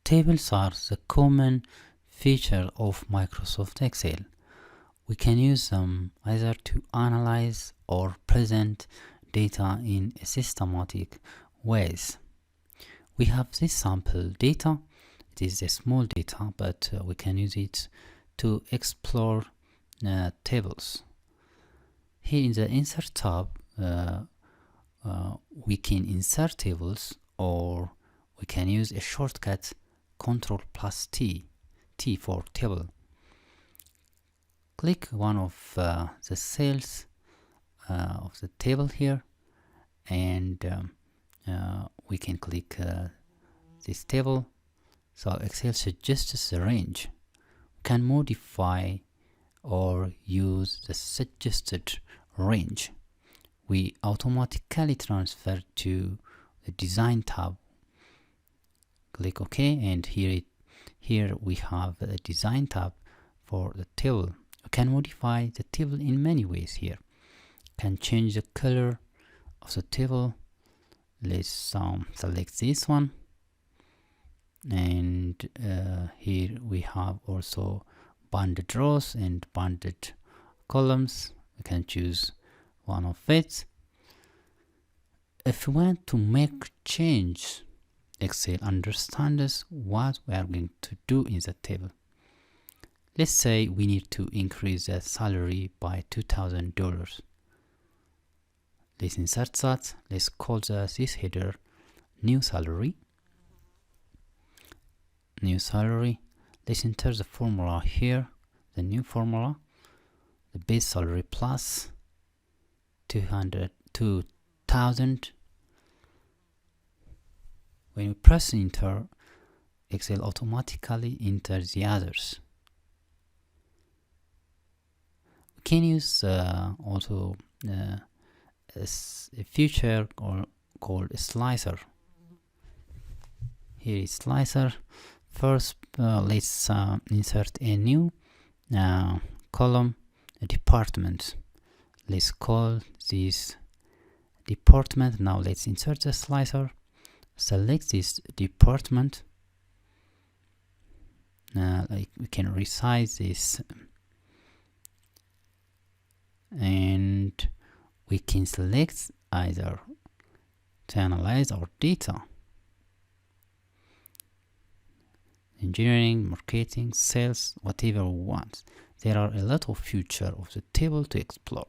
Tables are the common feature of Microsoft Excel. We can use them either to analyze or present data in systematic ways. We have this sample data. It is a small data, but we can use it to explore tables. Here in the Insert tab, we can insert tables, or we can use a shortcut Ctrl+T, T for table. Click one of the cells of the table here, and we can click this table. So Excel suggests a range. We can modify or use the suggested range. We automatically transfer to the Design tab. Click OK, and here we have the Design tab for the table. You can modify the table in many ways here. You can change the color of the table. Let's select this one, and here we have also banded rows and banded columns. We can choose one of it. If we want to make change, Excel understands what we are going to do in the table. Let's say we need to increase the salary by $2,000. Let's insert that. Let's call this header new salary. New salary. Let's enter the formula here, the new formula, the base salary plus 2,000. When we press enter, Excel automatically enters the others. We can use also a feature called a slicer. Here is slicer. First, let's insert a new column, a department. Let's call this department. Now let's insert the slicer. Select this department. Like we can resize this, and we can select either to analyze our data. Engineering, marketing, sales, whatever we want. There are a lot of features of the table to explore.